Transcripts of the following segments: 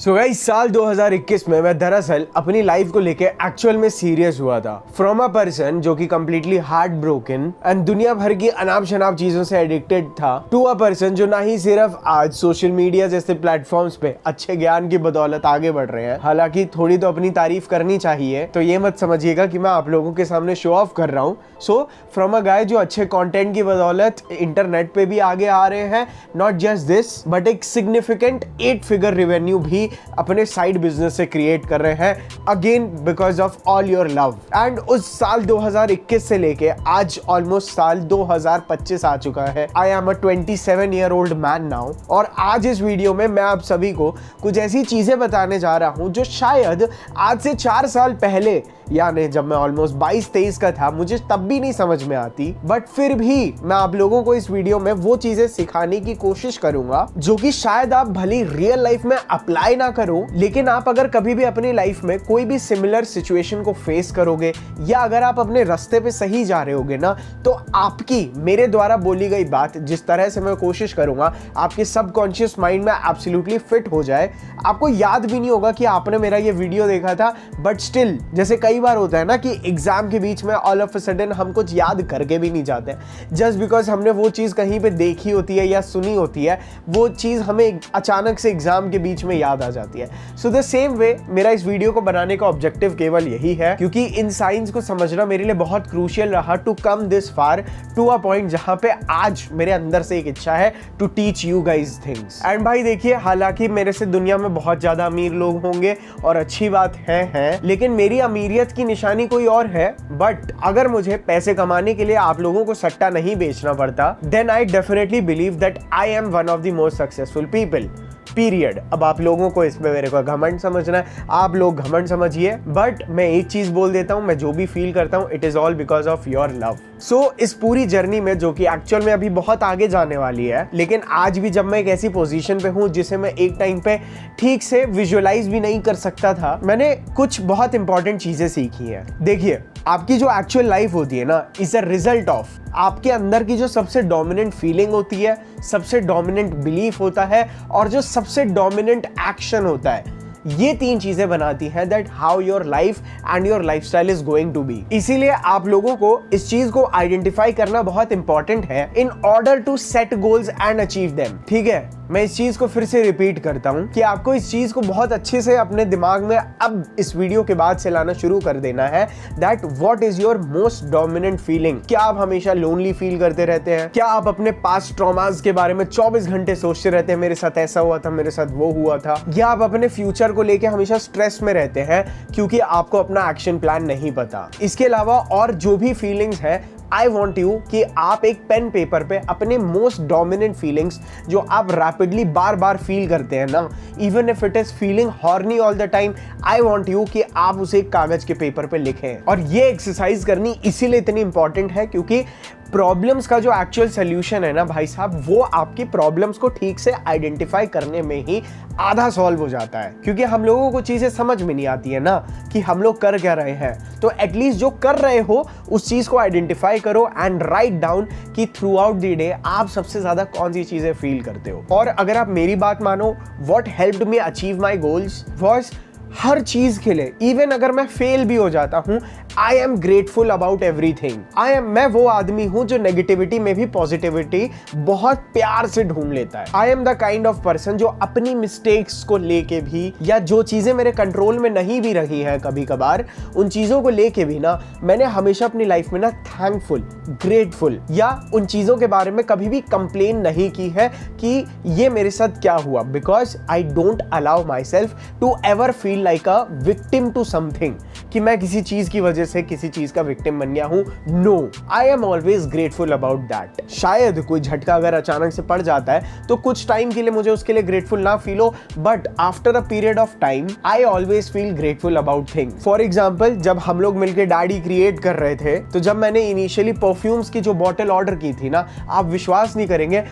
So guys, साल 2021 में मैं दरअसल अपनी लाइफ को लेके एक्चुअल में सीरियस हुआ था। फ्रॉम अ पर्सन जो कि कंप्लीटली हार्ट ब्रोकन एंड दुनिया भर की अनाप शनाप चीजों से एडिक्टेड था, टू अ पर्सन जो ना ही सिर्फ आज सोशल मीडिया जैसे प्लेटफॉर्म्स पे अच्छे ज्ञान की बदौलत आगे बढ़ रहे हैं। हालांकि थोड़ी तो अपनी तारीफ करनी चाहिए, तो ये मत समझिएगा कि मैं आप लोगों के सामने शो ऑफ कर रहा हूँ। सो फ्रॉम अ गाय जो अच्छे कंटेंट की बदौलत इंटरनेट पे भी आगे आ रहे हैं, नॉट जस्ट दिस बट एक सिग्निफिकेंट 8 फिगर रेवेन्यू भी अपने साइड बिजनेस से क्रिएट कर रहे हैं, again because of all your love. And उस साल 2021 से लेके आज ऑलमोस्ट साल 2025 आ चुका है। I am a 27 year old man now, और आज इस वीडियो में मैं आप सभी को कुछ ऐसी चीजें बताने जा रहा हूं जो शायद आज से 4 साल पहले, यानी जब मैं ऑलमोस्ट 22-23 का था, मुझे तब भी नहीं समझ में आती। बट फिर भी मैं आप लोगों को इस वीडियो में वो चीजें सिखाने की कोशिश करूंगा जो कि शायद आप भली रियल लाइफ में अप्लाई ना करो, लेकिन आप अगर कभी भी अपनी लाइफ में कोई भी सिमिलर सिचुएशन को फेस करोगे, या अगर आप अपने रास्ते पे सही जा रहे होगे ना, तो आपकी मेरे द्वारा बोली गई बात जिस तरह से मैं कोशिश करूंगा आपके सबकॉन्शियस माइंड में एब्सोल्युटली फिट हो जाए। आपको याद भी नहीं होगा कि आपने मेरा ये वीडियो देखा था, बट स्टिल जैसे कई बार होता है ना कि एग्जाम के बीच में ऑल ऑफ अ सडन हम कुछ याद करके भी नहीं जाते, जस्ट बिकॉज हमने वो चीज कहीं पे देखी होती है या सुनी होती है, वो चीज हमें अचानक से एग्जाम के बीच में याद आ जाती है। सो द सेम वे मेरा इस वीडियो को बनाने का ऑब्जेक्टिव केवल यही है, क्योंकि इन साइंस को समझना मेरे लिए बहुत क्रूशियल रहा to come this far to a point जहां पे आज मेरे अंदर से एक इच्छा है to teach you guys things. And भाई देखिए, हालांकि मेरे से दुनिया में बहुत ज्यादा अमीर लोग होंगे और अच्छी बात है, लेकिन मेरी अमीरियत की निशानी कोई और है। बट अगर मुझे पैसे कमाने के लिए आप लोगों को सट्टा नहीं बेचना पड़ता, then I definitely believe that I am one of the most successful people, period. अब आप लोगों को इसमें मेरे को घमंड समझना है, आप लोग घमंड समझिए, बट मैं एक चीज बोल देता हूं, मैं जो भी फील करता हूं, it is all because of your love. So इस पूरी जर्नी में, जो कि एक्चुअल में अभी बहुत आगे जाने वाली है, लेकिन आज भी जब मैं एक ऐसी पोजीशन पे हूं जिसे मैं एक टाइम पे ठीक से विजुअलाइज भी नहीं कर सकता था, मैंने कुछ बहुत इंपॉर्टेंट चीजें सीखी हैं। देखिए, आपकी जो एक्चुअल लाइफ होती है ना, इज अ रिजल्ट ऑफ आपके अंदर की जो सबसे डोमिनेंट फीलिंग होती है, सबसे डोमिनेंट बिलीफ होता है, और जो सबसे डोमिनेंट एक्शन होता है। ये 3 चीजें बनाती हैं that how your life and your lifestyle is going to be. इसीलिए आप लोगों को इस चीज को आइडेंटिफाई करना बहुत इंपॉर्टेंट है in order to set goals and achieve them. ठीक है, मैं इस चीज को फिर से रिपीट करता हूं कि आपको इस चीज को बहुत अच्छे से अपने दिमाग में अब इस वीडियो के बाद से लाना शुरू कर देना है that what is your most dominant feeling. क्या आप हमेशा लोनली फील करते रहते हैं? क्या आप अपने पास्ट ट्रॉमास के बारे में 24 घंटे सोचते रहते हैं, मेरे साथ ऐसा हुआ था, मेरे साथ वो हुआ था? या आप अपने फ्यूचर को लेके हमेशा स्ट्रेस में रहते हैं क्योंकि आपको अपना एक्शन प्लान नहीं पता? इसके अलावा और जो भी फीलिंग्स है, आई वॉन्ट यू कि आप एक पेन पेपर पे अपने मोस्ट डोमिनेंट फीलिंग्स जो आप रैपिडली बार बार फील करते हैं ना, even if it is feeling horny all the time, I want you कि आप उसे एक कागज के पेपर पे लिखें। और ये एक्सरसाइज करनी इसीलिए इतनी इंपॉर्टेंट है क्योंकि प्रॉब्लम्स का जो एक्चुअल सोल्यूशन है ना भाई साहब, वो आपकी प्रॉब्लम्स को ठीक से आइडेंटिफाई करने में ही आधा सॉल्व हो जाता है। क्योंकि हम लोगों को चीजें समझ में नहीं आती है ना कि हम लोग कर क्या रहे हैं, तो एटलीस्ट जो कर रहे हो उस चीज को आइडेंटिफाई करो एंड राइट डाउन कि थ्रू आउट द डे आप सबसे ज्यादा कौन सी चीजें फील करते हो। और अगर आप मेरी बात मानो, what helped me achieve my goals was her चीज के लिए, इवन अगर मैं फेल भी हो जाता हूं, I am grateful about everything. मैं वो आदमी हूं जो नेगेटिविटी में भी पॉजिटिविटी बहुत प्यार से ढूंढ लेता है। I am the kind of person जो अपनी मिस्टेक्स को लेके भी, या जो चीजें मेरे कंट्रोल में नहीं भी रही हैं कभी कभार, उन चीजों को लेके भी ना, मैंने हमेशा अपनी लाइफ में ना थैंकफुल, ग्रेटफुल, या उन चीजों के बारे में कभी भी कंप्लेन नहीं की है कि ये मेरे साथ क्या हुआ, because I don't allow myself to ever feel like a victim to something, कि मैं किसी चीज की वजह से किसी चीज का विक्टिम बन गया हूं। No, I am always grateful about that. शायद कोई झटका अगर अचानक से पड़ जाता है तो कुछ टाइम के लिए मुझे उसके लिए ग्रेटफुल ना फील हो, but after a period of time I always feel grateful about thing. For example, जब हम लोग मिलकर डैडी क्रिएट कर रहे थे, तो जब मैंने इनिशियली परफ्यूम्स की जो बॉटल ऑर्डर की थी ना, आप विश्वास नहीं करेंगे,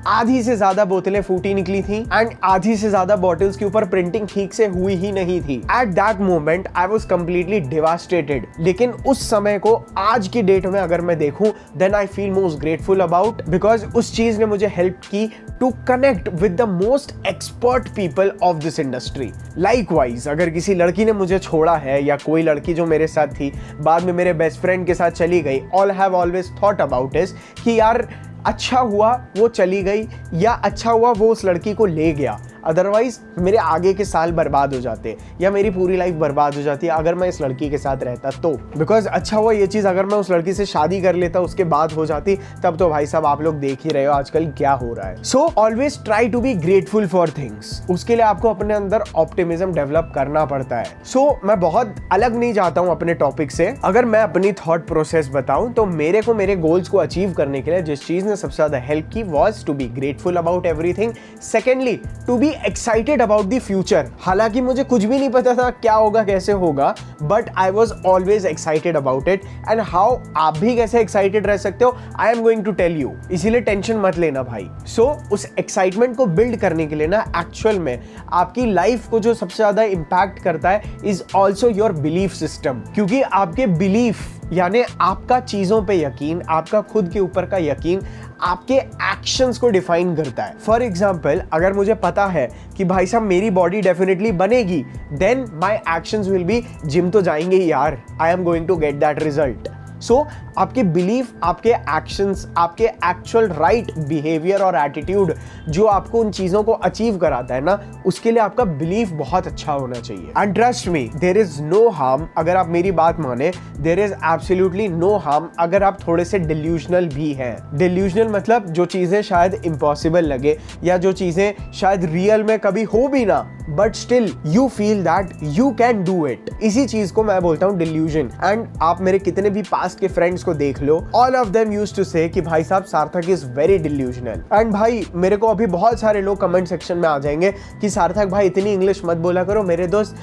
आधी से ज्यादा बोतलें फूटी निकली थी एंड आधी से ज्यादा बॉटल्स के ऊपर प्रिंटिंग ठीक से हुई ही नहीं थी। At that moment I was completely devastated. लेकिन उस समय को आज की डेट में अगर मैं देखूं then I feel most grateful about, because उस चीज ने मुझे हेल्प की to connect with the most expert people of this industry. Likewise अगर किसी लड़की ने मुझे छोड़ा है या कोई लड़की जो मेरे साथ थी बाद में मेरे बेस्ट फ्रेंड के साथ चली गई, all have always thought about is कि यार अच्छा हुआ वो चली गई या अच्छा हुआ वो उस लड़की को ले गया, अदरवाइज मेरे आगे के साल बर्बाद हो जाते या मेरी पूरी लाइफ बर्बाद हो जाती अगर मैं इस लड़की के साथ रहता तो। बिकॉज अच्छा हुआ ये चीज़ अगर मैं उस लड़की से शादी कर लेता उसके बाद हो जाती, तब तो भाई साहब आप लोग देख ही रहे हो आजकल क्या हो रहा है। So always try to be grateful for things. उसके लिए आपको अपने अंदर ऑप्टिमिज्म डेवलप करना पड़ता है। सो मैं बहुत अलग नहीं जाता हूँ अपने टॉपिक से। अगर मैं अपनी थॉट प्रोसेस बताऊं तो मेरे को मेरे गोल्स को अचीव करने के लिए जिस चीज ने सबसे ज्यादा हेल्प की was to be grateful about everything. Secondly to be excited about the future. हालांकि मुझे कुछ भी नहीं पता था क्या होगा कैसे होगा, but I was always excited about it. And how आप भी कैसे एक्साइटेड रह सकते हो I am going to tell you, इसीलिए टेंशन मत लेना भाई। सो उस एक्साइटमेंट को बिल्ड करने के लिए ना एक्चुअल में आपकी लाइफ को जो सबसे ज्यादा इंपैक्ट करता है is also your belief system. क्योंकि आपके बिलीफ यानी आपका चीजों पे यकीन, आपका खुद के ऊपर का यकीन आपके एक्शंस को डिफाइन करता है। फॉर एग्जाम्पल अगर मुझे पता है कि भाई साहब मेरी बॉडी डेफिनेटली बनेगी, then my actions will be gym तो जाएंगे ही यार, I am going to get that result. So आपके बिलीफ, आपके एक्शंस, आपके एक्चुअल राइट बिहेवियर और एटीट्यूड जो आपको उन चीजों को अचीव कराता है ना, उसके लिए आपका बिलीफ बहुत अच्छा होना चाहिए। And trust me there is no harm, अगर आप मेरी बात माने there is absolutely no harm अगर आप थोड़े से डिल्यूजनल भी हैं। डिल्यूजनल मतलब जो चीजें शायद इम्पॉसिबल लगे या जो चीजें शायद रियल में कभी हो भी ना, but still you feel that you can do it. इसी चीज को मैं बोलता हूँ डिल्यूजन। एंड आप मेरे कितने भी पास्ट के फ्रेंड्स को देख लो, all of them used to say कि भाई साहब सार्थक इज वेरी डिल्यूजनल। एंड भाई मेरे को अभी बहुत सारे लोग कमेंट सेक्शन में आ जाएंगे कि सार्थक भाई इतनी इंग्लिश मत बोला करो। मेरे दोस्त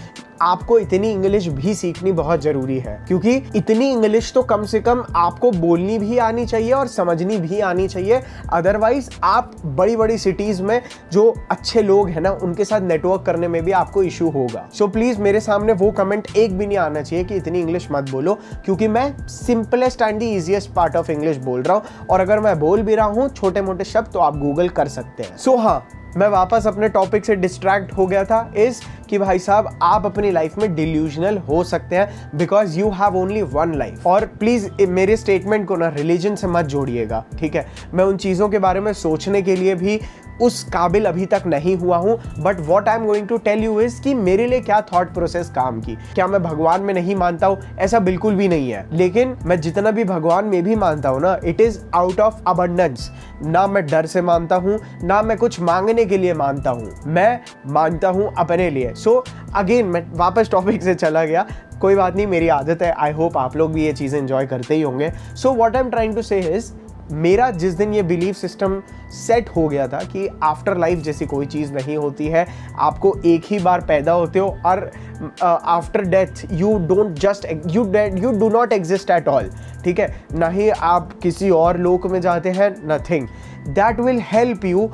आपको इतनी इंग्लिश भी सीखनी बहुत जरूरी है, क्योंकि इतनी इंग्लिश तो कम से कम आपको बोलनी भी आनी चाहिए और समझनी भी आनी चाहिए। अदरवाइज आप बड़ी बड़ी सिटीज में जो अच्छे लोग हैं ना उनके साथ नेटवर्क करने में भी आपको इशू होगा। सो प्लीज मेरे सामने वो कमेंट एक भी नहीं आना चाहिए कि इतनी इंग्लिश मत बोलो, क्योंकि मैं simplest and the easiest part of English बोल रहा हूँ। और अगर मैं बोल भी रहा हूँ छोटे मोटे शब्द तो आप गूगल कर सकते हैं। सो हाँ, मैं वापस अपने टॉपिक से डिस्ट्रैक्ट हो गया था इस कि भाई साहब आप अपनी लाइफ में डिल्यूजनल हो सकते हैं because you have only one life. और प्लीज मेरे स्टेटमेंट को ना रिलीजन से मत जोड़िएगा, ठीक है। मैं उन चीज़ों के बारे में सोचने के लिए भी उस काबिल अभी तक नहीं हुआ हूं, but what I am going to tell you is कि मेरे लिए क्या थॉट प्रोसेस काम की। क्या मैं भगवान में नहीं मानता हूं? ऐसा बिल्कुल भी नहीं है, लेकिन मैं जितना भी भगवान में भी मानता हूं ना, it is out of abundance. ना मैं डर से मानता हूं, ना मैं कुछ मांगने के लिए मानता हूं, मैं मानता हूं अपने लिए। सो अगेन मैं वापस टॉपिक से चला गया, कोई बात नहीं, मेरी आदत है। आई होप आप लोग भी ये चीज़ें एंजॉय करते ही होंगे। So what I am trying to say is, मेरा जिस दिन ये बिलीफ सिस्टम सेट हो गया था कि आफ्टर लाइफ जैसी कोई चीज़ नहीं होती है, आपको एक ही बार पैदा होते हो और after death you don't just you do not exist at all, ठीक है। ना ही आप किसी और लोक में जाते हैं, nothing. That will help you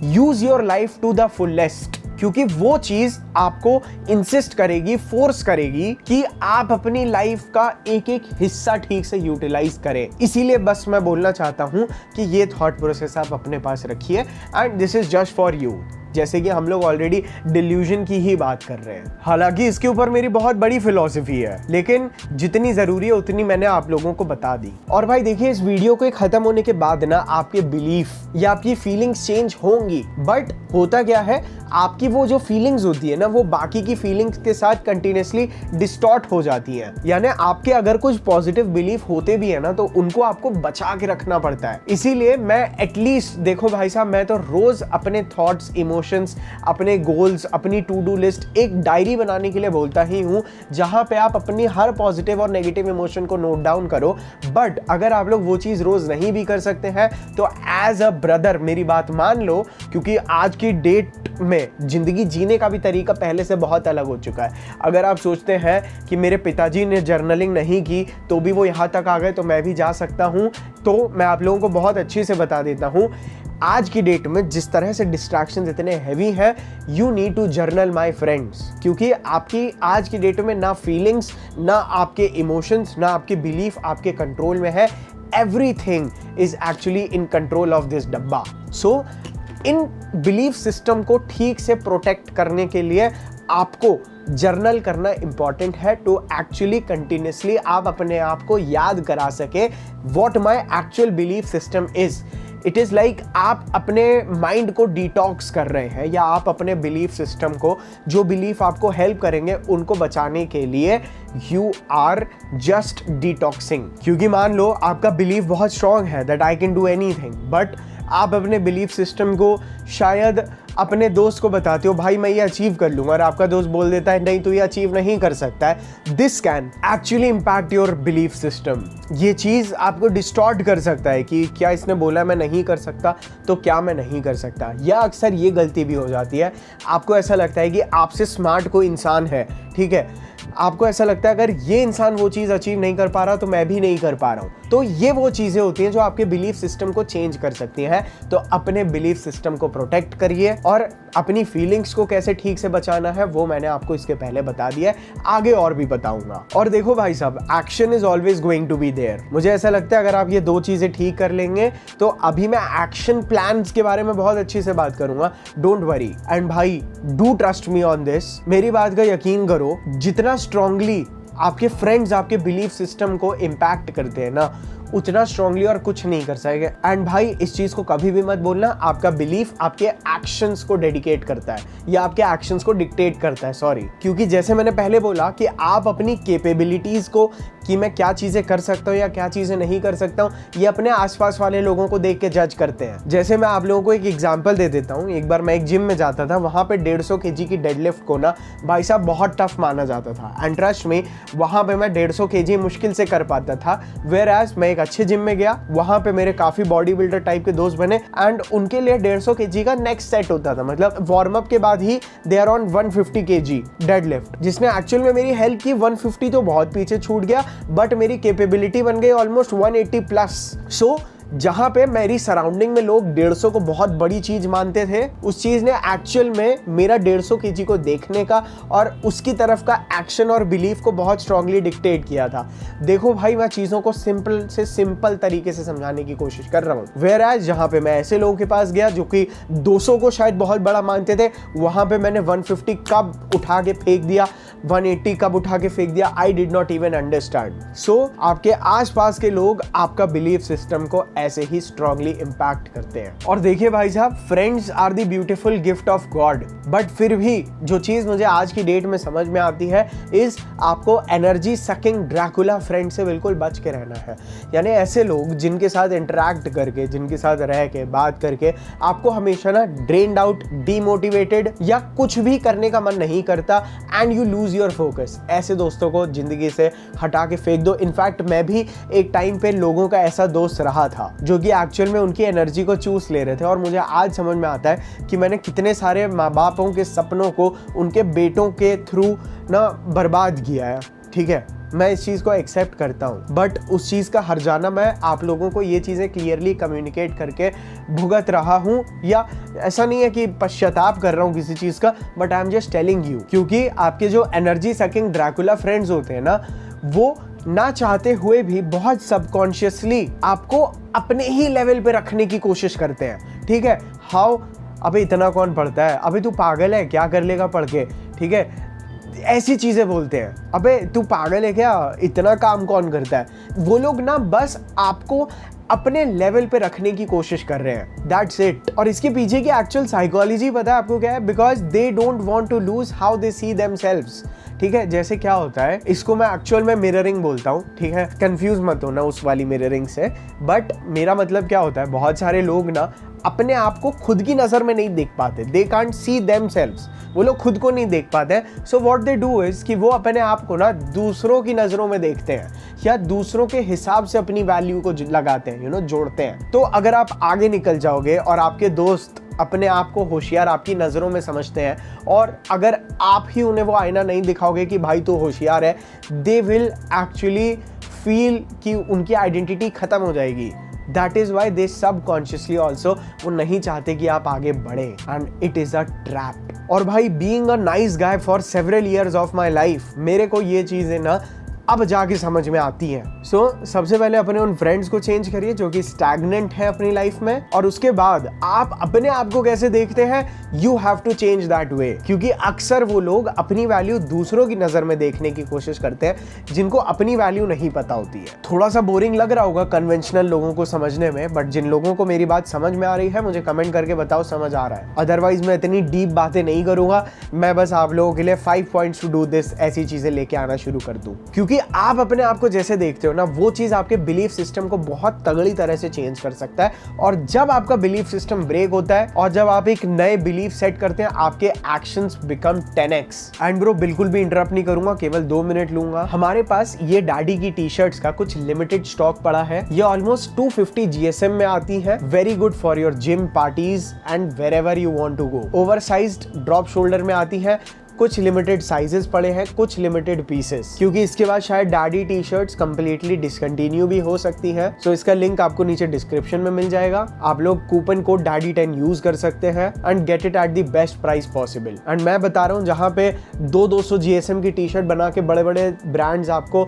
use your life to the fullest, क्योंकि वो चीज आपको इंसिस्ट करेगी, फोर्स करेगी कि आप अपनी लाइफ का एक एक हिस्सा ठीक से यूटिलाइज करें। इसीलिए बस मैं बोलना चाहता हूं कि ये थॉट प्रोसेस आप अपने पास रखिए and this is just for you. जैसे कि हम लोग ऑलरेडी डिल्यूजन की ही बात कर रहे हैं, हालांकि इसके ऊपर मेरी बहुत बड़ी फिलॉसफी है, लेकिन जितनी जरूरी है उतनी मैंने आप लोगों को बता दी। और भाई देखिए, इस वीडियो के खत्म होने के बाद ना आपके बिलीफ या आपकी फीलिंग्स चेंज होंगी, बट होता क्या है, आपकी वो जो फीलिंग्स होती है ना, वो बाकी की फीलिंग्स के साथ कंटिन्यूसली डिस्टॉर्ट हो जाती है। यानी आपके अगर कुछ पॉजिटिव बिलीफ होते भी है ना, तो उनको आपको बचा के रखना पड़ता है। इसीलिए मैं एटलीस्ट, देखो भाई साहब, मैं तो रोज अपने थॉट्स, इमोशंस, अपने गोल्स, अपनी टू डू लिस्ट एक डायरी बनाने के लिए बोलता ही हूँ, जहां पे आप अपनी हर पॉजिटिव और नेगेटिव इमोशन को नोट डाउन करो। बट अगर आप लोग वो चीज रोज नहीं भी कर सकते हैं तो एज अ ब्रदर मेरी बात मान लो, क्योंकि आज की डेट में जिंदगी जीने का भी तरीका पहले से बहुत अलग हो चुका है। अगर आप सोचते हैं कि मेरे पिताजी ने जर्नलिंग नहीं की तो भी वो यहाँ तक आ गए तो मैं भी जा सकता हूँ, तो मैं आप लोगों को बहुत अच्छे से बता देता हूँ, आज की डेट में जिस तरह से डिस्ट्रैक्शंस इतने हैवी हैं, you need to journal my friends, क्योंकि आपकी आज की डेट में ना फीलिंग्स, ना आपके इमोशंस, ना आपके बिलीफ आपके कंट्रोल में है। Everything is actually in control of this डब्बा। सो इन बिलीफ सिस्टम को ठीक से प्रोटेक्ट करने के लिए आपको जर्नल करना इंपॉर्टेंट है, टू एक्चुअली कंटिन्यूसली आप अपने आप को याद करा सके what my actual belief system is. It is like आप अपने माइंड को डिटॉक्स कर रहे हैं, या आप अपने बिलीफ सिस्टम को, जो बिलीफ आपको हेल्प करेंगे उनको बचाने के लिए यू आर जस्ट डिटॉक्सिंग। क्योंकि मान लो आपका बिलीफ बहुत स्ट्रांग है that I can do anything, but आप अपने बिलीफ सिस्टम को शायद अपने दोस्त को बताते हो भाई मैं ये अचीव कर लूंगा, और आपका दोस्त बोल देता है नहीं तू ये अचीव नहीं कर सकता है। This can actually impact your belief system. ये चीज़ आपको डिस्टॉर्ट कर सकता है कि क्या इसने बोला मैं नहीं कर सकता, तो क्या मैं नहीं कर सकता। या अक्सर ये गलती भी हो जाती है, आपको ऐसा लगता है कि आपसे स्मार्ट कोई इंसान है, ठीक है, आपको ऐसा लगता है अगर ये इंसान वो चीज़ अचीव नहीं कर पा रहा तो मैं भी नहीं कर पा रहा हूँ। तो ये वो चीज़ें होती हैं जो आपके बिलीफ सिस्टम को चेंज कर सकती हैं। तो अपने बिलीफ सिस्टम को प्रोटेक्ट करिए, और अपनी फीलिंग्स को कैसे ठीक से बचाना है वो मैंने आपको इसके पहले बता दिया है, आगे और भी बताऊंगा। और देखो भाई साहब, action is always going to be there. मुझे ऐसा लगता है अगर आप ये दो चीज़ें ठीक कर लेंगे तो अभी मैं एक्शन प्लान्स के बारे में बहुत अच्छी से बात करूंगा, डोंट वरी। एंड भाई do trust me on this, मेरी बात का यकीन करो, जितना स्ट्रांगली आपके फ्रेंड्स आपके बिलीफ सिस्टम को इम्पैक्ट करते हैं ना, उतना स्ट्रांगली और कुछ नहीं कर सकेंगे। एंड भाई इस चीज़ को कभी भी मत बोलना आपका बिलीफ आपके एक्शंस को डेडिकेट करता है, या आपके एक्शंस को डिक्टेट करता है, सॉरी। क्योंकि जैसे मैंने पहले बोला कि आप अपनी कैपेबिलिटीज़ को, कि मैं क्या चीज़ें कर सकता हूँ या क्या चीज़ें नहीं कर सकता हूँ, ये अपने आसपास वाले लोगों को देख के जज करते हैं। जैसे मैं आप लोगों को एक एग्जांपल दे देता हूँ। एक बार मैं एक जिम में जाता था, वहाँ पे 150 kg की डेडलिफ्ट को ना भाई साहब बहुत टफ माना जाता था। एंड ट्रस्ट में वहाँ पे मैं 150 kg मुश्किल से कर पाता था। वेयर एज मैं एक अच्छे जिम में गया, वहाँ पे मेरे काफ़ी बॉडी बिल्डर टाइप के दोस्त बने, एंड उनके लिए 150 kg का नेक्स्ट सेट होता था, मतलब वार्म अप के बाद ही they are on 150 kg deadlift, जिसने एक्चुअल में मेरी हेल्प की। 150 तो बहुत पीछे छूट गया, बट मेरी कैपेबिलिटी बन गई ऑलमोस्ट 180 प्लस। सो जहां पे मेरी सराउंडिंग में लोग 150 को बहुत बड़ी चीज मानते थे, उस चीज ने एक्चुअल में मेरा 150 kg को देखने का और उसकी तरफ का एक्शन और बिलीफ को बहुत स्ट्रांगली डिक्टेट किया था। देखो भाई, मैं चीजों को सिंपल से सिंपल तरीके से समझाने की कोशिश कर रहा हूँ। वेयर एज जहां पे मैं ऐसे लोगों के पास गया जो कि 200 को शायद बहुत बड़ा मानते थे, वहां पे मैंने 150 कब उठा के फेंक दिया, 180 कब उठा के फेंक दिया, I did not even understand. So आपके आसपास के लोग आपका बिलीफ सिस्टम को ऐसे ही स्ट्रांगली इंपैक्ट करते हैं। और देखिए भाई साहब, friends are the beautiful gift of God, but फिर भी जो चीज मुझे आज की डेट में समझ में आती है इज आपको एनर्जी सकिंग ड्रैकुला फ्रेंड से बिल्कुल बच के रहना है। यानी ऐसे लोग जिनके साथ इंटरेक्ट करके, जिनके साथ रह के, बात करके आपको हमेशा ना ड्रेन्ड आउट, डीमोटिवेटेड या कुछ भी करने का मन नहीं करता, and you lose your focus. ऐसे दोस्तों को जिंदगी से हटा के फेंक दो। इनफैक्ट मैं भी एक टाइम पे लोगों का ऐसा दोस्त रहा था जो कि एक्चुअल में उनकी एनर्जी को चूस ले रहे थे, और मुझे आज समझ में आता है कि मैंने कितने सारे माँ बापों के सपनों को उनके बेटों के थ्रू ना बर्बाद किया है। ठीक है, मैं इस चीज़ को एक्सेप्ट करता हूँ, बट उस चीज़ का हर्जाना मैं आप लोगों को ये चीज़ें क्लियरली कम्युनिकेट करके भुगत रहा हूँ। या ऐसा नहीं है कि पश्चाताप कर रहा हूँ किसी चीज़ का, but I am just telling you. क्योंकि आपके जो एनर्जी सकिंग ड्रैकुला फ्रेंड्स होते हैं ना, वो ना चाहते हुए भी बहुत सबकॉन्शियसली आपको अपने ही लेवल पे रखने की कोशिश करते हैं। ठीक है, हाउ, अबे इतना कौन पढ़ता है, अबे तू पागल है, क्या कर लेगा पढ़ के, ठीक है, ऐसी चीजें बोलते हैं। अबे तू पागल है क्या, इतना काम कौन करता है। वो लोग ना बस आपको अपने लेवल पे रखने की कोशिश कर रहे हैं, दैट्स इट। और इसके पीछे की एक्चुअल साइकोलॉजी पता है आपको क्या है? Because they don't want to lose how they see themselves. ठीक है, जैसे क्या होता है, इसको मैं एक्चुअल में मिररिंग बोलता हूँ। ठीक है, कंफ्यूज मत होना उस वाली मिररिंग से, बट मेरा मतलब क्या होता है, बहुत सारे लोग ना अपने आप को खुद की नजर में नहीं देख पाते, दे कांट सी देमसेल्व्स, वो लोग खुद को नहीं देख पाते। So what they do is कि वो अपने आप को ना दूसरों की नजरों में देखते हैं, या दूसरों के हिसाब से अपनी वैल्यू को लगाते हैं, जोड़ते हैं। तो अगर आप आगे निकल जाओगे और आपके दोस्त अपने आप को होशियार आपकी नज़रों में समझते हैं, और अगर आप ही उन्हें वो आईना नहीं दिखाओगे कि भाई तू होशियार है, दे विल एक्चुअली फील कि उनकी आइडेंटिटी खत्म हो जाएगी। That is why they subconsciously also वो नहीं चाहते कि आप आगे बढ़े, and it is a trap. और भाई being a nice guy for several years of my life, मेरे को ये चीजें ना अब जाके समझ में आती हैं। सो सबसे पहले अपने उन फ्रेंड्स को चेंज करिए जो कि स्टैग्नेंट है अपनी लाइफ में, और उसके बाद आप अपने आप को कैसे देखते हैं, you have to change that way. क्योंकि अक्सर वो लोग अपनी वैल्यू दूसरों की नजर में देखने की कोशिश करते हैं जिनको अपनी वैल्यू नहीं पता होती है। थोड़ा सा बोरिंग लग रहा होगा कन्वेंशनल लोगों को समझने में, बट जिन लोगों को मेरी बात समझ में आ रही है मुझे कमेंट करके बताओ समझ आ रहा है। अदरवाइज मैं इतनी डीप बातें नहीं करूंगा, मैं बस आप लोगों के लिए 5 पॉइंट्स टू डू दिस ऐसी चीजें लेके आना शुरू कर दूं। क्योंकि आप अपने आप को जैसे देखते हो ना, वो चीज आपके बिलीफ सिस्टम को बहुत तगड़ी तरह से चेंज कर सकता है। और जब आपका बिलीफ सिस्टम ब्रेक होता है और जब आप एक नए बिलीफ सेट करते हैं, आपके actions become 10x। And bro बिल्कुल भी इंटरप्ट नहीं करूंगा, केवल 2 मिनट लूंगा। हमारे पास ये डैडी की टी शर्ट्स का कुछ लिमिटेड स्टॉक पड़ा है। ये ऑलमोस्ट 250 GSM में आती है। Very good for your gym parties and wherever you want to go. Oversized drop shoulder में आती है। कुछ लिमिटेड साइजेस पड़े हैं, कुछ लिमिटेड पीसेस, क्योंकि इसके बाद शायद daddy T shirts completely discontinue भी हो सकती है। सो इसका लिंक आपको नीचे डिस्क्रिप्शन में मिल जाएगा। आप लोग कूपन कोड daddy10 यूज कर सकते हैं and get it at the best price possible. And मैं बता रहा हूँ, जहाँ पे 200 GSM की टी शर्ट बना के बड़े बड़े ब्रांड्स आपको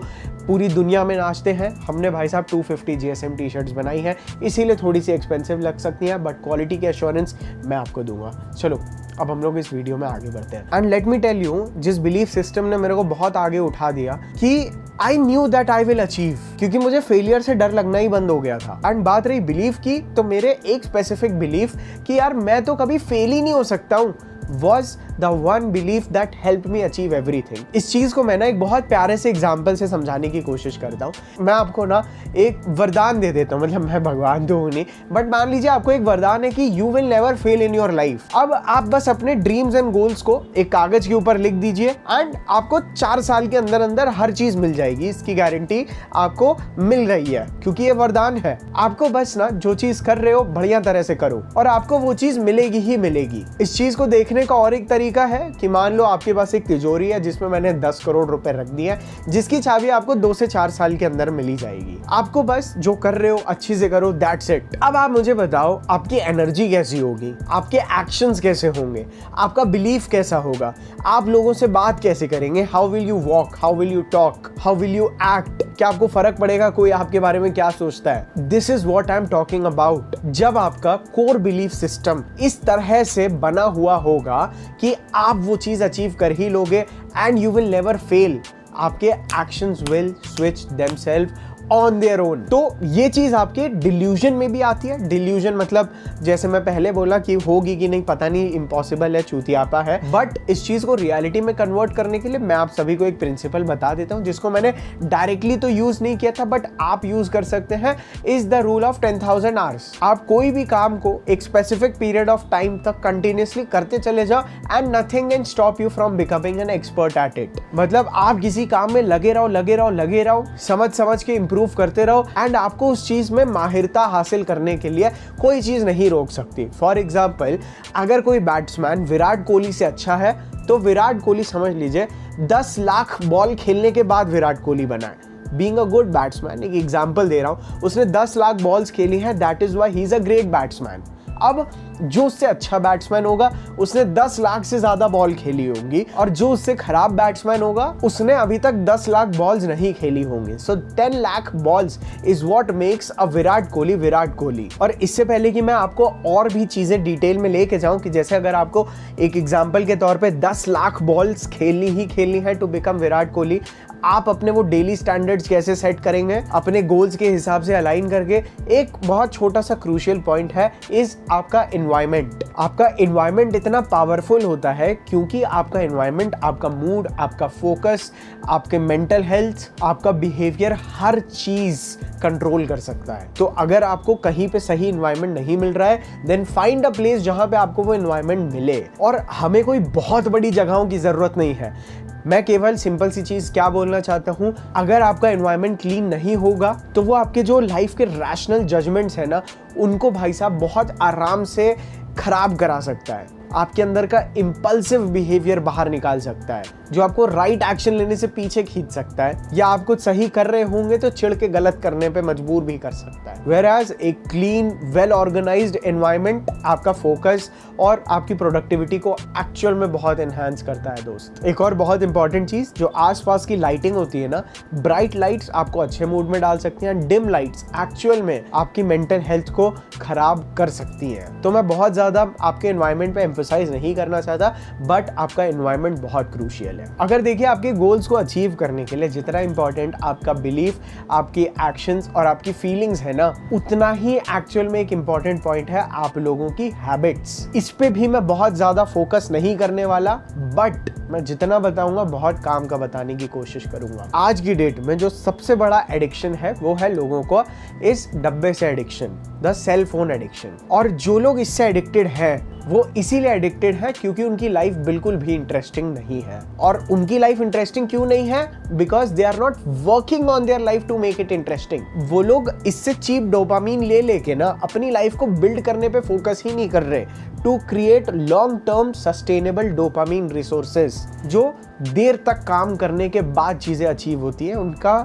पूरी दुनिया में नाचते हैं, हमने भाई साहब 250 GSM टी शर्ट्स बनाई है। इसीलिए थोड़ी सी एक्सपेंसिव लग सकती है, बट क्वालिटी की एश्योरेंस मैं आपको दूंगा। चलो अब हम लोग इस वीडियो में आगे बढ़ते हैं। And let me tell you, जिस बिलीफ सिस्टम ने मेरे को बहुत आगे उठा दिया कि I knew that I will achieve, क्योंकि मुझे फेलियर से डर लगना ही बंद हो गया था। एंड बात रही बिलीफ की, तो मेरे एक स्पेसिफिक बिलीफ कि यार मैं तो कभी फेल ही नहीं हो सकता हूँ, was the one belief that helped me achieve everything। इस चीज को मैं ना एक बहुत प्यारे से एग्जाम्पल से समझाने की कोशिश करता हूँ। मैं आपको ना एक वरदान दे देता हूँ, मतलब मैं भगवान तो हूँ नहीं, बट मान लीजिए आपको एक वरदान है कि you will never fail in your life. अब आप बस अपने ड्रीम्स एंड गोल्स को एक कागज के ऊपर लिख दीजिए एंड आपको 4 साल के अंदर अंदर हर चीज मिल जाएगी। इसकी गारंटी आपको मिल रही है, क्योंकि ये वरदान है। आपको बस ना जो चीज कर रहे हो बढ़िया तरह से करो और आपको वो चीज मिलेगी ही मिलेगी। इस चीज को देखने का और एक तरीका है कि मान लो आपके पास एक तिजोरी है जिसमें मैंने 10 करोड़ रुपए रख दिए हैं, जिसकी चाबी आपको 2 से 4 साल के अंदर मिली जाएगी। आपको बस जो कर रहे हो अच्छी से करो, दैट्स इट। अब आप मुझे बताओ आपकी एनर्जी कैसी होगी, आपके एक्शंस कैसे होंगे, आपका बिलीफ कैसा होगा, आप लोगों से बात कैसे करेंगे, how will you walk, how will you talk, how will you act, क्या आपको फर्क पड़ेगा कोई आपके बारे में क्या सोचता है। This is what I am talking about. जब आपका कोर बिलीफ सिस्टम इस तरह से बना हुआ होगा कि आप वो चीज अचीव कर ही लोगे and you will never fail, आपके actions will switch themselves on their own. तो ये चीज आपके डिल्यूजन में भी आती है। डिल्यूजन मतलब जैसे मैं पहले बोला कि होगी कि नहीं पता नहीं, इम्पॉसिबल है, चूतियापा है, बट इस चीज को रियलिटी में कन्वर्ट करने के लिए मैं आप सभी को एक प्रिंसिपल बता देता हूं, जिसको मैंने डायरेक्टली तो यूज नहीं किया था बट आप यूज कर सकते हैं। Is the rule of 10,000 hours. आप कोई भी काम को एक स्पेसिफिक पीरियड ऑफ टाइम तक कंटिन्यूसली करते चले जाओ and nothing can stop you from becoming an expert at it. मतलब आप किसी काम में लगे रहो, समझ के प्रूव करते रहो एंड आपको उस चीज में माहिरता हासिल करने के लिए कोई चीज नहीं रोक सकती। फॉर एग्जाम्पल, अगर कोई बैट्समैन विराट कोहली से अच्छा है तो विराट कोहली समझ लीजिए 10 लाख बॉल खेलने के बाद विराट कोहली बना है। बीइंग अ गुड बैट्समैन, एक एग्जाम्पल दे रहा हूं, उसने 10 लाख बॉल्स खेली हैं, that is why he is a great batsman. अब जो उससे अच्छा बैट्समैन होगा उसने 10 लाख से ज्यादा बॉल खेली होंगी, और जो उससे खराब बैट्समैन होगा उसने अभी तक 10 लाख बॉल्स नहीं खेली होंगी। सो 10 lakh balls is what makes a Virat Kohli. और इससे पहले कि मैं आपको और भी चीजें डिटेल में लेके जाऊं, कि जैसे अगर आपको एक एग्जांपल के तौर पे 10 लाख बॉल्स खेलनी है टू बिकम विराट कोहली, आप अपने वो डेली स्टैंडर्ड्स कैसे सेट करेंगे अपने गोल्स के हिसाब से अलाइन करके। एक बहुत छोटा सा क्रूशियल पॉइंट है इज आपका एनवायरनमेंट। आपका एनवायरनमेंट इतना पावरफुल होता है क्योंकि आपका एनवायरनमेंट, आपका मूड, आपका फोकस, आपके मेंटल हेल्थ, आपका बिहेवियर, हर चीज कंट्रोल कर सकता है। तो अगर आपको कहीं पे सही एनवायरनमेंट नहीं मिल रहा है, देन फाइंड अ प्लेस जहां पे आपको वो एनवायरनमेंट मिले। और हमें कोई बहुत बड़ी जगहों की जरूरत नहीं है, मैं केवल सिंपल सी चीज क्या बोलना चाहता हूं, अगर आपका एनवायरनमेंट क्लीन नहीं होगा तो वो आपके जो लाइफ के रैशनल जजमेंट्स है ना, उनको भाई साहब बहुत आराम से खराब करा सकता है। आपके अंदर का इम्पल्सिव बिहेवियर बाहर निकाल सकता है, जो आपको राइट एक्शन लेने से पीछे खींच सकता है, या आप कुछ सही कर रहे होंगे तो चिढ़ के गलत करने पे मजबूर भी कर सकता है। Whereas एक क्लीन वेल ऑर्गेनाइज्ड एनवायरनमेंट आपका फोकस और आपकी प्रोडक्टिविटी को एक्चुअल में बहुत एनहांस करता है दोस्त। एक और बहुत इंपॉर्टेंट चीज, जो आसपास की लाइटिंग होती है ना, ब्राइट लाइट्स आपको अच्छे मूड में डाल सकती हैं, डिम लाइट्स एक्चुअल में आपकी मेंटल हेल्थ को खराब कर सकती हैं। तो मैं बहुत ज्यादा आपके एनवायरनमेंट पे एम्फसाइज नहीं करना चाहता, बट आपका एनवायरनमेंट बहुत क्रूशियल है। अगर देखिए, आपके गोल्स को अचीव करने के लिए जितना इंपॉर्टेंट आपका बिलीफ, आपकी एक्शंस और आपकी फीलिंग्स है ना, उतना ही एक्चुअल में एक इंपॉर्टेंट पॉइंट है आप लोगों की हैबिट्स। इस पे भी मैं बहुत ज्यादा फोकस नहीं करने वाला, बट मैं जितना बताऊंगा बहुत काम का बताने की कोशिश करूंगा। आज की डेट में जो सबसे बड़ा एडिक्शन है वो है लोगों को इस डब्बे से addiction, the cell phone addiction. और जो लोग इससे एडिक्टेड हैं वो इसीलिए एडिक्टेड है क्योंकि उनकी लाइफ बिल्कुल भी इंटरेस्टिंग नहीं है। और उनकी लाइफ इंटरेस्टिंग क्यों नहीं है? Because they are not working on their life to make it interesting. वो लोग इससे चीप डोपामीन ले लेके ना अपनी लाइफ को बिल्ड करने पे फोकस ही नहीं कर रहे to create long term sustainable dopamine resources, जो देर तक काम करने के बाद चीजें अचीव होती है। उनका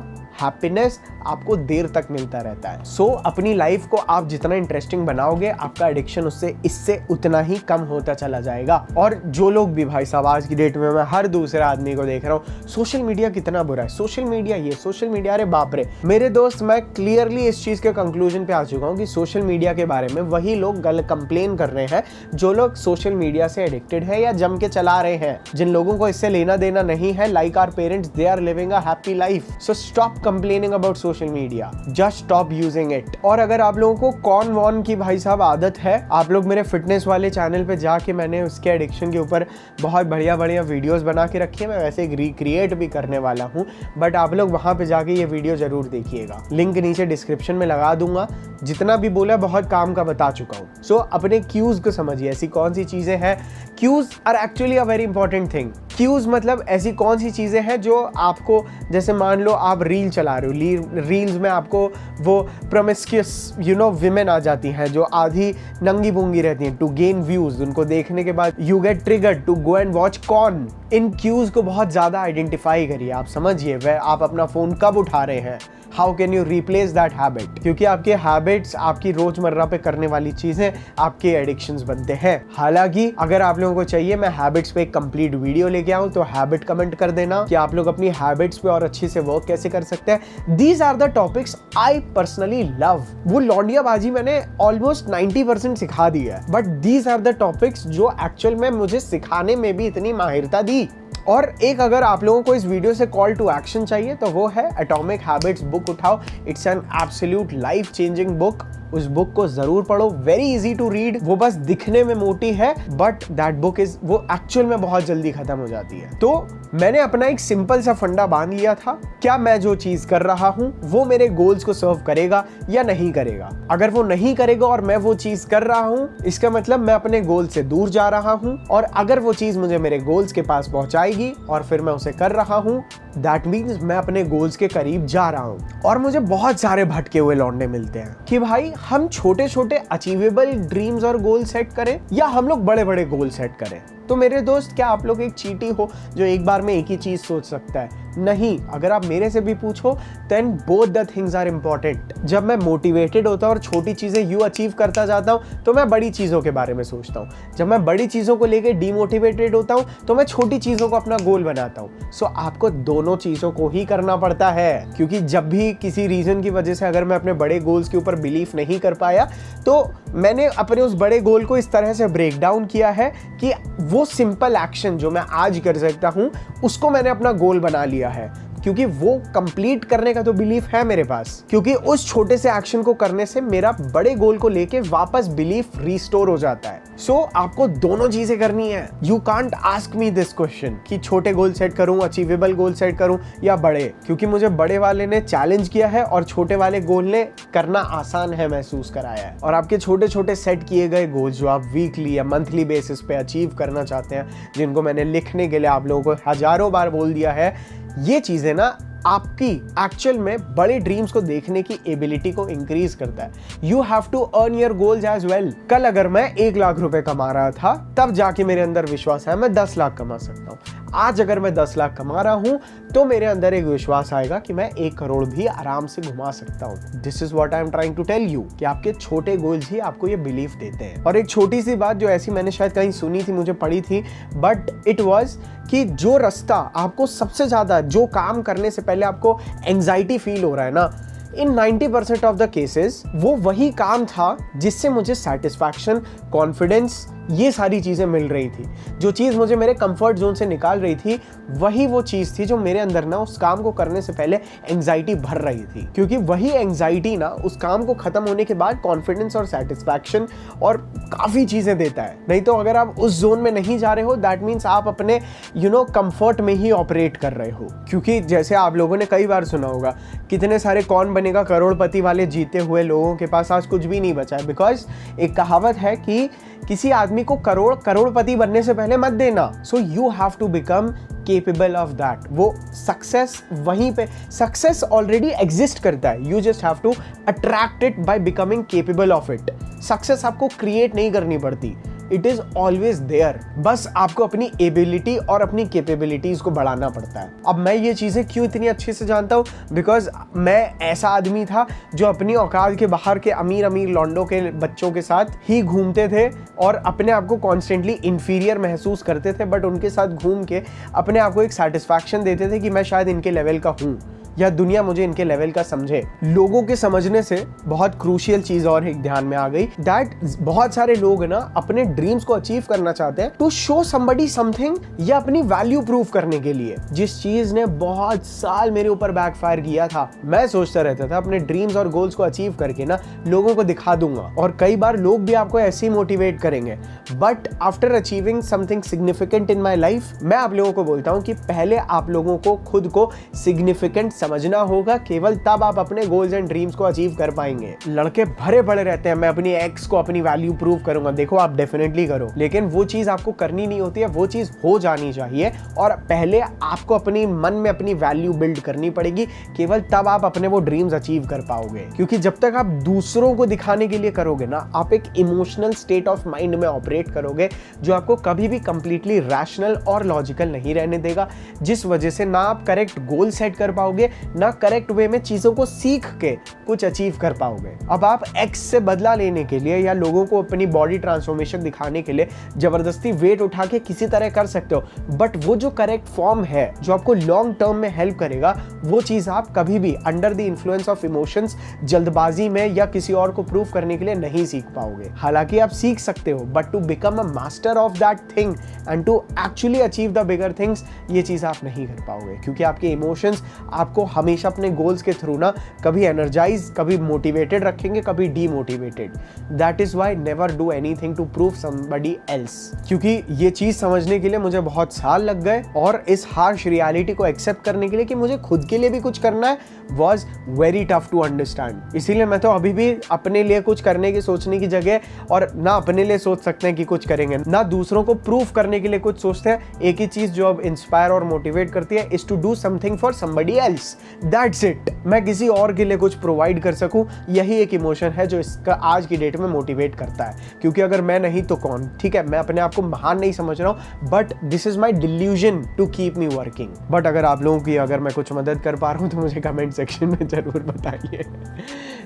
हैप्पीनेस आपको देर तक मिलता रहता है। सो अपनी लाइफ को आप जितना इंटरेस्टिंग बनाओगे, आपका एडिक्शन इससे उतना ही कम होता चला जाएगा। और जो लोग भी, भाई साहब, आज की डेट में मैं हर दूसरे आदमी को देख रहा हूँ, सोशल मीडिया कितना बुरा है, सोशल मीडिया ये, सोशल मीडिया, अरे बाप रे। मेरे दोस्त, मैं क्लियरली इस चीज के कंक्लूजन पे आ चुका हूँ कि सोशल मीडिया के बारे में वही लोग गलत कंप्लेन कर रहे हैं जो लोग सोशल मीडिया से एडिक्टेड है या जम के चला रहे हैं। जिन लोगों को इससे लेना देना नहीं है, like our parents, they are living a happy life. So stop complaining about social media, just stop using it. और अगर आप लोगों को कॉर्न वॉर्न की, भाई साहब, आदत है, आप लोग मेरे फिटनेस वाले चैनल पे जाके, मैंने उसके एडिक्शन के ऊपर बहुत बढ़िया बढ़िया वीडियोस बना के रखी है, मैं वैसे एक रिक्रिएट भी करने वाला हूँ, बट आप लोग वहां पे जाके ये वीडियो जरूर देखिएगा। लिंक नीचे डिस्क्रिप्शन में लगा दूंगा। जितना भी बोला बहुत काम का बता चुका हूँ। सो अपने क्यूज को समझिए, ऐसी कौन सी चीजें हैं। Cues are actually a very important thing. Cues मतलब ऐसी कौन सी चीजें हैं जो आपको, जैसे मान लो आप रील चला रहे हो, रील्स में आपको वो प्रोमिस्क्यूअस विमेन आ जाती हैं जो आधी नंगी पुंगी रहती हैं, टू गेन व्यूज। उनको देखने के बाद you get triggered to go and watch porn. इन क्यूज को बहुत ज्यादा आइडेंटिफाई करिए, आप समझिए वह आप अपना फोन कब उठा रहे हैं, how can you replace that habit, क्योंकि आपके हैबिट्स, आपकी रोजमर्रा पे करने वाली चीजें आपके एडिक्शंस बनते हैं। हालांकि अगर आप लोगों को चाहिए मैं हैबिट्स पे एक कंप्लीट वीडियो लेके आऊं तो हैबिट कमेंट कर देना कि आप लोग अपनी हैबिट्स पे और अच्छे से वर्क कैसे कर सकते हैं। These are the topics I personally love. वो लौंडियाबाजी मैंने ऑलमोस्ट 90% सिखा दी है, but these are the topics जो एक्चुअल में मुझे सिखाने में भी इतनी माहिरता दी। और एक अगर आप लोगों को इस वीडियो से कॉल टू एक्शन चाहिए तो वो है एटॉमिक हैबिट्स बुक उठाओ। It's an absolute life changing book. उस बुक को जरूर पढ़ो, वेरी इजी टू रीड। वो बस दिखने में मोटी है, बट दैट बुक इज, वो एक्चुअल में बहुत जल्दी खत्म हो जाती है। तो मैंने अपना एक सिंपल सा फंडा बांध लिया था, क्या मैं जो चीज कर रहा हूं वो मेरे गोल्स को सर्व करेगा या नहीं करेगा। अगर वो नहीं करेगा और मैं वो चीज कर रहा हूं, इसका मतलब मैं अपने गोल से दूर जा रहा हूं। और अगर वो चीज मुझे मेरे गोल्स के पास पहुंचाएगी और फिर मैं उसे कर रहा हूं, दैट मीन्स मैं अपने गोल्स के करीब जा रहा हूं। और मुझे बहुत सारे भटके हुए लौंडे मिलते हैं कि भाई हम छोटे छोटे अचीवेबल ड्रीम्स और गोल सेट करें या हम लोग बड़े बड़े गोल सेट करें। तो मेरे दोस्त, क्या आप लोग एक चीटी हो जो एक बार में एक ही चीज सोच सकता है? नहीं। अगर आप मेरे से भी पूछो, then both the things are important. जब मैं मोटिवेटेड होता हूं और छोटी चीजें यू अचीव करता जाता हूं तो मैं बड़ी चीजों के बारे में सोचता हूं। जब मैं बड़ी चीजों को लेकर डिमोटिवेटेड होता हूं तो मैं छोटी चीजों को अपना गोल बनाता हूं। सो आपको दोनों चीजों को ही करना पड़ता है, क्योंकि जब भी किसी रीजन की वजह से अगर मैं अपने बड़े गोल्स के ऊपर बिलीफ नहीं कर पाया तो मैंने अपने उस बड़े गोल को इस तरह से ब्रेक डाउन किया है कि वो सिंपल एक्शन जो मैं आज कर सकता हूं उसको मैंने अपना गोल बना लिया है, क्योंकि वो कंप्लीट करने का तो बिलीफ है मेरे पास। क्योंकि उस छोटे से एक्शन को करने से मेरा बड़े गोल को लेके वापस बिलीफ रिस्टोर हो जाता है। सो आपको दोनों चीजें करनी है। You can't ask me this question कि छोटे गोल सेट करूं, अचीवेबल गोल सेट करूं या बड़े, क्योंकि मुझे बड़े वाले ने चैलेंज किया है और छोटे वाले गोल ने करना आसान है महसूस कराया है। और आपके छोटे छोटे सेट किए गए गोल जो आप वीकली या मंथली बेसिस पे अचीव करना चाहते हैं, जिनको मैंने लिखने के लिए आप लोगों को हजारों बार बोल दिया है, ये चीजें ना आपकी एक्चुअल में बड़े ड्रीम्स को देखने की एबिलिटी को इंक्रीज करता है। You have to earn your goals as well. कल अगर मैं 1 लाख रुपए कमा रहा था, तब जाके मेरे अंदर विश्वास है मैं 10 लाख कमा सकता हूँ। आज अगर मैं 10 लाख कमा रहा हूं तो मेरे अंदर एक विश्वास आएगा कि मैं 1 करोड़ भी आराम से घुमा सकता हूं। This is what I am trying to tell you कि आपके छोटे गोल्स ही आपको ये बिलीफ देते हैं। और एक छोटी सी बात जो ऐसी मैंने शायद कहीं सुनी थी, मुझे पढ़ी थी, बट इट वाज कि जो रास्ता आपको सबसे ज्यादा, जो काम करने से पहले आपको एंजाइटी फील हो रहा है ना, इन 90% ऑफ द केसेस वो वही काम था जिससे मुझे सेटिस्फैक्शन, कॉन्फिडेंस, ये सारी चीजें मिल रही थी। जो चीज मुझे मेरे कंफर्ट जोन से निकाल रही थी वही वो चीज थी जो मेरे अंदर ना उस काम को करने से पहले एंजाइटी भर रही थी, क्योंकि वही एंजाइटी ना उस काम को खत्म होने के बाद कॉन्फिडेंस और सेटिस्फैक्शन और काफी चीजें देता है। नहीं तो अगर आप उस जोन में नहीं जा रहे हो, दैट मीन्स आप अपने कंफर्ट में ही ऑपरेट कर रहे हो। क्योंकि जैसे आप लोगों ने कई बार सुना होगा, कितने सारे कौन बनेगा करोड़पति वाले जीते हुए लोगों के पास आज कुछ भी नहीं बचा है। बिकॉज एक कहावत है कि किसी आदमी को करोड़पति बनने से पहले मत देना। So you have to become capable of that. वो सक्सेस वहीं पे, सक्सेस ऑलरेडी एग्जिस्ट करता है, you just have to attract it by becoming capable of it. Success आपको क्रिएट नहीं करनी पड़ती, इट इज ऑलवेज देयर। बस आपको अपनी एबिलिटी और अपनी कैपेबिलिटीज को बढ़ाना पड़ता है। अब मैं ये चीजें क्यों इतनी अच्छे से जानता हूँ, बिकॉज मैं ऐसा आदमी था जो अपनी औकात के बाहर के अमीर अमीर लॉन्डो के बच्चों के साथ ही घूमते थे और अपने आप को कॉन्स्टेंटली इंफीरियर महसूस करते थे, बट उनके साथ घूम के अपने आप को एक सेटिस्फैक्शन देते थे कि मैं शायद इनके लेवल का हूँ या दुनिया मुझे इनके लेवल का समझे। लोगों के समझने से बहुत क्रूशियल चीज और एक ध्यान में आ गई, दैट बहुत सारे लोग ना अपने ड्रीम्स को अचीव करना चाहते हैं टू शो समबडी समथिंग या अपनी वैल्यू प्रूव करने के लिए, जिस चीज ने बहुत साल मेरे ऊपर बैकफायर किया था। मैं सोचता रहता था अपने ड्रीम्स और गोल्स को अचीव करके ना लोगों को दिखा दूंगा, और कई बार लोग भी आपको ऐसे ही मोटिवेट करेंगे। But after achieving something significant in my life, मैं आप लोगों को बोलता हूँ कि पहले आप लोगों को खुद को सिग्निफिकेंट समझना होगा, केवल तब आप अपने गोल्स एंड ड्रीम्स को अचीव कर पाएंगे। लड़के भरे पड़े रहते हैं, मैं अपनी एक्स को अपनी वैल्यू प्रूव करूंगा। देखो आप डेफिनेटली करो, लेकिन वो चीज आपको करनी नहीं होती है, वो चीज हो जानी चाहिए। और पहले आपको अपनी मन में अपनी वैल्यू बिल्ड करनी पड़ेगी, केवल तब आप अपने वो ड्रीम्स अचीव कर पाओगे। क्योंकि जब तक आप दूसरों को दिखाने के लिए करोगे ना, आप एक इमोशनल स्टेट ऑफ माइंड में ऑपरेट करोगे जो आपको कभी भी कंप्लीटली रैशनल और लॉजिकल नहीं रहने देगा, जिस वजह से ना आप करेक्ट गोल सेट कर पाओगे, ना करेक्ट वे में चीजों को सीख के कुछ अचीव कर पाओगे। अब आप एक्स से बदला लेने के लिए या लोगों को अपनी बॉडी ट्रांसफॉर्मेशन दिखाने के लिए जबरदस्ती वेट उठा के किसी तरह कर सकते हो, बट वो जो करेक्ट फॉर्म है जो आपको लॉन्ग टर्म में हेल्प करेगा, वो चीज आप कभी भी under the influence of emotions, जल्दबाजी में या किसी और को प्रूव करने के लिए नहीं सीख पाओगे। हालांकि आप सीख सकते हो, but to become a master of that thing and to actually achieve the bigger things, ये चीज आप नहीं कर पाओगे। क्योंकि आपके इमोशंस आपको हमेशा अपने गोल्स के थ्रू ना कभी एनर्जाइज, कभी मोटिवेटेड रखेंगे, कभी demotivated. That is why never do anything to prove somebody else. क्योंकि ये चीज समझने के लिए मुझे बहुत साल लग गए, और इस हार्श रियलिटी को एक्सेप्ट करने के लिए कि मुझे खुद के लिए भी कुछ करना है, was very tough to understand. इसीलिए मैं तो अभी भी अपने लिए कुछ करने की सोचने की जगह, और ना अपने लिए सोच सकते हैं कि कुछ करेंगे, ना दूसरों को प्रूव करने के लिए कुछ सोचते हैं। एक ही चीज जो अब इंस्पायर और मोटिवेट करती है, is to do something for somebody else. That's it. मैं किसी और के लिए कुछ प्रोवाइड कर सकूं, यही एक इमोशन है जो इसका आज की डेट में मोटिवेट करता है। क्योंकि अगर मैं नहीं तो कौन? ठीक है, मैं अपने आप को महान नहीं समझ रहा हूं, but this is my delusion to keep me working. But अगर आप लोगों की अगर मैं कुछ मदद कर पा रहा हूं तो मुझे कमेंट सेक्शन में जरूर बताइए।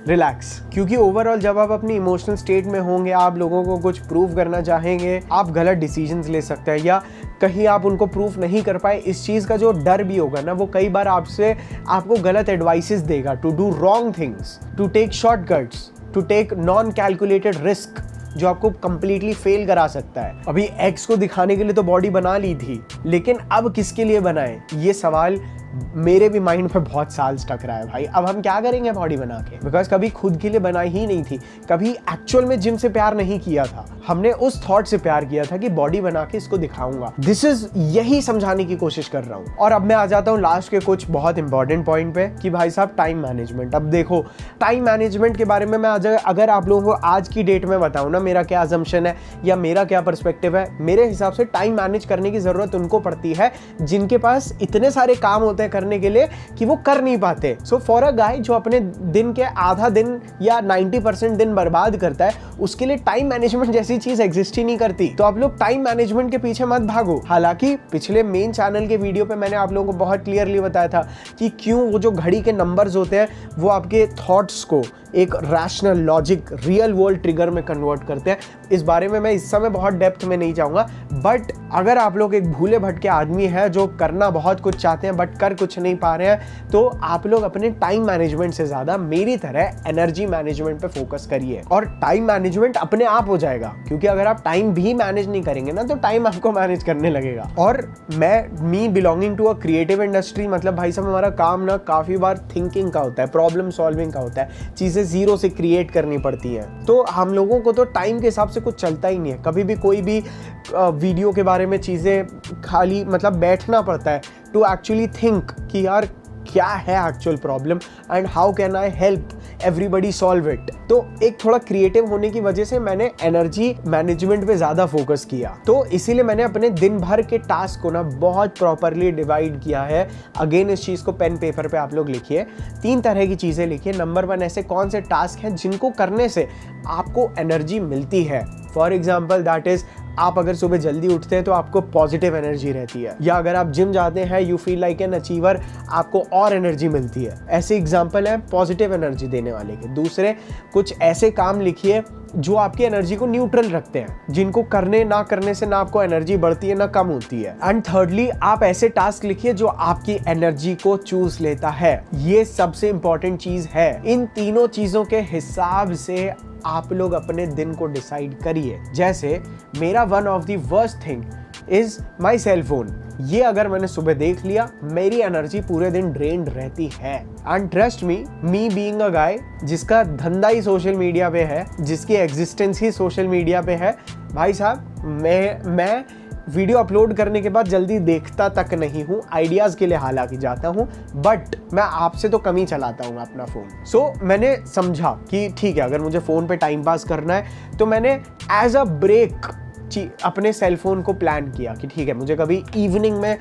रिलैक्स, क्योंकि ओवरऑल जब आप अपनी इमोशनल स्टेट में होंगे, आप लोगों को कुछ प्रूव करना चाहेंगे, आप गलत डिसीजंस ले सकते हैं, या कहीं आप उनको प्रूफ नहीं कर पाए, इस चीज का जो डर भी होगा ना, वो कई बार आपको गलत एडवाइसेस देगा to do wrong things, to take shortcuts, to take non calculated risk, जो आपको कंप्लीटली फेल करा सकता है। अभी एक्स को दिखाने के लिए तो बॉडी बना ली थी, लेकिन अब किसके लिए बनाए, ये सवाल मेरे भी माइंड में बहुत साल स्टक रहा है भाई। अब हम क्या करेंगे बॉडी बना के? बिकॉज कभी खुद के लिए बनाई ही नहीं थी, कभी एक्चुअल में जिम से प्यार नहीं किया था, हमने उस थॉट से प्यार किया था कि बॉडी बना के इसको दिखाऊंगा। दिस इज, यही समझाने की कोशिश कर रहा हूं। और अब मैं आ जाता हूं लास्ट के कुछ बहुत इंपॉर्टेंट पॉइंट पे कि भाई साहब टाइम मैनेजमेंट। अब देखो, टाइम मैनेजमेंट के बारे में मैं अगर आप लोगों को आज की डेट में बताऊं ना, मेरा क्या अजम्पशन है या मेरा क्या पर्सपेक्टिव है, मेरे हिसाब से टाइम मैनेज करने की जरूरत उनको पड़ती है जिनके पास इतने सारे काम होते हैं चीजें करने के लिए कि वो कर नहीं पाते। सो फॉर अ गाय जो अपने दिन के आधा दिन या 90% दिन बर्बाद करता है, उसके लिए टाइम मैनेजमेंट जैसी चीज एग्जिस्ट ही नहीं करती। तो आप लोग टाइम मैनेजमेंट के पीछे मत भागो। हालांकि पिछले मेन चैनल के वीडियो पे मैंने आप लोगों को बहुत क्लियरली बताया था कि क्यों वो जो घड़ी के नंबर्स होते हैं वो आपके थॉट्स को एक rational logic real world trigger में कन्वर्ट करते हैं। इस बारे में मैं इस समय बहुत डेप्थ में नहीं जाऊंगा, बट अगर आप लोग एक भूले भटके आदमी है जो करना बहुत कुछ चाहते हैं बट कर कुछ नहीं पा रहे हैं, तो आप लोग अपने टाइम मैनेजमेंट से ज्यादा मेरी तरह एनर्जी मैनेजमेंट पे फोकस करिए और टाइम मैनेजमेंट अपने आप हो जाएगा। क्योंकि अगर आप टाइम भी मैनेज नहीं करेंगे ना, तो टाइम आपको मैनेज करने लगेगा। और me belonging to a creative industry, मतलब भाई साहब हमारा काम ना काफी बार थिंकिंग का होता है, प्रॉब्लम सॉल्विंग का होता है, चीजें जीरो से क्रिएट करनी पड़ती है। तो हम लोगों को तो टाइम के हिसाब से कुछ चलता ही नहीं है। कभी भी कोई भी वीडियो के बारे में चीजें खाली मतलब बैठना पड़ता है टू एक्चुअली थिंक कि यार क्या है actual problem and how can I help everybody solve it. तो एक थोड़ा क्रिएटिव होने की वजह से मैंने एनर्जी मैनेजमेंट पे ज्यादा फोकस किया। तो इसीलिए मैंने अपने दिन भर के टास्क को ना बहुत प्रॉपरली डिवाइड किया है। अगेन इस चीज को पेन पेपर पे आप लोग लिखिए। 3 तरह की चीजें लिखिए। नंबर 1, ऐसे कौन से टास्क हैं जिनको करने से आपको एनर्जी मिलती है। फॉर एग्जाम्पल दैट इज, आप अगर सुबह जल्दी उठते हैं तो आपको पॉजिटिव एनर्जी रहती है, या अगर आप जिम जाते हैं you feel like an achiever, आपको और एनर्जी मिलती है। ऐसे एग्जाम्पल है पॉजिटिव एनर्जी देने वाले के। दूसरे, कुछ ऐसे काम लिखिए जो आपकी एनर्जी को न्यूट्रल रखते हैं, जिनको करने ना करने से ना आपको एनर्जी बढ़ती है ना कम होती है। एंड थर्डली, आप ऐसे टास्क लिखिए जो आपकी एनर्जी को चूस लेता है। ये सबसे इंपॉर्टेंट चीज है। इन तीनों चीजों के हिसाब से आप लोग अपने दिन को डिसाइड करिए। जैसे मेरा one of the worst thing is my cell phone. ये अगर मैंने सुबह देख लिया, मेरी एनर्जी पूरे दिन ड्रेन्ड रहती है। And trust me being a guy जिसका धंधा ही सोशल मीडिया पे है, जिसकी एग्जिस्टेंस ही सोशल मीडिया पे है, भाई साहब मैं वीडियो अपलोड करने के बाद जल्दी देखता तक नहीं हूँ। आइडियाज के लिए हालांकि जाता हूँ, बट मैं आपसे तो कम ही चलाता हूँ अपना फोन। सो मैंने समझा कि ठीक है, अगर मुझे फोन पे टाइम पास करना है तो मैंने एज अ ब्रेक अपने सेल फोन को प्लान किया कि ठीक है, मुझे कभी इवनिंग में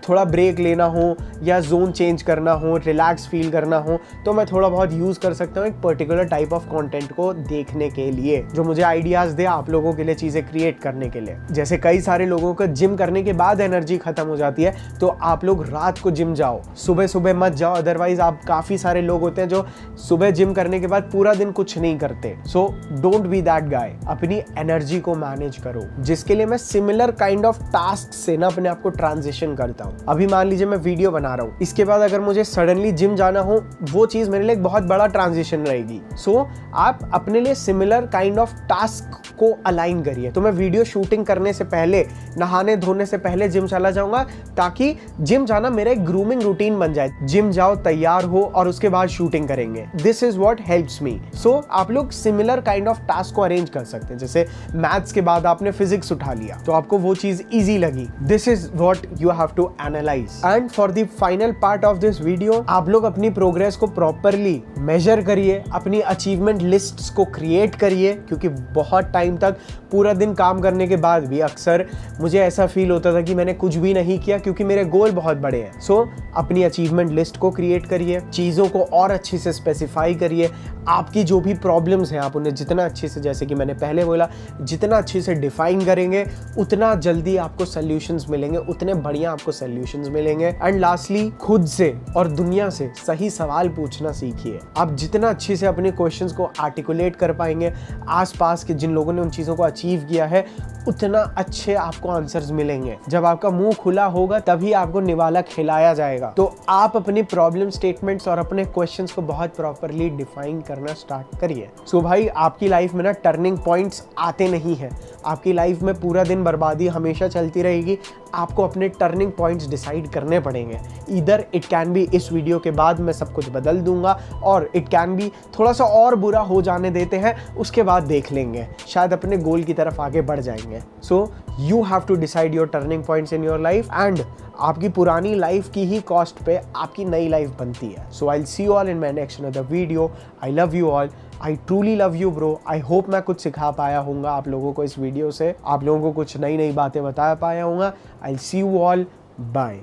थोड़ा ब्रेक लेना हो या जोन चेंज करना हो, रिलैक्स फील करना हो, तो मैं थोड़ा बहुत यूज कर सकता हूँ एक पर्टिकुलर टाइप ऑफ कंटेंट को देखने के लिए, जो मुझे आइडियाज दे आप लोगों के लिए चीजें क्रिएट करने के लिए। जैसे कई सारे लोगों को जिम करने के बाद एनर्जी खत्म हो जाती है, तो आप लोग रात को जिम जाओ, सुबह सुबह मत जाओ। अदरवाइज आप काफी सारे लोग होते हैं जो सुबह जिम करने के बाद पूरा दिन कुछ नहीं करते। So don't be that guy. अपनी एनर्जी को मैनेज करो, जिसके लिए मैं सिमिलर काइंड ऑफ टास्क से ना अपने आप को ट्रांजिशन करता हूँ। अभी मान लीजिए मैं वीडियो बना रहा हूँ, इसके बाद अगर मुझे सडनली जिम जाना हो, वो चीज मेरे लिए एक बहुत बड़ा ट्रांजिशन रहेगी। सो आप अपने लिए सिमिलर काइंड ऑफ टास्क को अलाइन करिए। तो मैं वीडियो शूटिंग करने से पहले, नहाने धोने से पहले जिम चला जाऊंगा, ताकि जिम जाना मेरा एक ग्रूमिंग रूटीन बन जाए। जिम जाओ, तैयार हो और उसके बाद शूटिंग करेंगे। This is what helps me. So आप लोग सिमिलर काइंड ऑफ टास्क को अरेंज कर सकते हैं। जैसे मैथ्स के बाद आपने फिजिक्स उठा लिया, तो आपको वो चीज इजी लगी। This is what you have to analyse. And for the final part of this video, आप लोग अपनी प्रोग्रेस को प्रॉपरली मेजर करिए, अपनी अचीवमेंट लिस्ट्स को क्रिएट करिए। क्योंकि बहुत टाइम तक पूरा दिन काम करने के बाद भी अक्सर मुझे ऐसा फील होता था कि मैंने कुछ भी नहीं किया, क्योंकि मेरे गोल बहुत बड़े हैं। सो अपनी अचीवमेंट लिस्ट को क्रिएट करिए, चीजों को और अच्छे से स्पेसिफाई करिए। आपकी जो भी प्रॉब्लम्स हैं, आप उन्हें जितना अच्छे से, जैसे कि मैंने पहले बोला, जितना अच्छे से डिफाइन करेंगे, उतना जल्दी आपको सॉल्यूशंस मिलेंगे, उतने बढ़िया आपको सॉल्यूशंस मिलेंगे। एंड लास्टली, खुद से और दुनिया से सही सवाल पूछना सीखिए। आप जितना अच्छे से अपने क्वेश्चंस को आर्टिकुलेट कर पाएंगे, आसपास के जिन लोगों ने उन चीजों को अचीव किया है, उतना अच्छे आपको आंसर्स मिलेंगे। जब आपका मुंह खुला होगा, तभी आपको निवाला खिलाया जाएगा। तो आप अपने प्रॉब्लम स्टेटमेंट्स और अपने क्वेश्चंस को बहुत प्रॉपरली डिफाइन करना स्टार्ट करिए। सो भाई, आपकी लाइफ में ना टर्निंग पॉइंट्स आते नहीं हैं। आपकी लाइफ में पूरा दिन बर्बादी हमेशा चलती रहेगी। आपको अपने टर्निंग पॉइंट्स डिसाइड करने पड़ेंगे। इधर इट कैन बी इस वीडियो के बाद मैं सब कुछ बदल दूंगा, और इट कैन बी थोड़ा सा और बुरा हो जाने देते हैं, उसके बाद देख लेंगे, शायद अपने गोल की तरफ आगे बढ़ जाएंगे। So you have to decide your turning points in your life, and आपकी पुरानी लाइफ की ही कॉस्ट पे आपकी नई लाइफ बनती है। So I will see you all in my next another video. I love you all. I truly love you bro. I hope मैं कुछ सिखा पाया हूँगा आप लोगों को इस वीडियो से, आप लोगों को कुछ नई नई बातें बता पाया हूँगा। आई सी यू ऑल। बाय।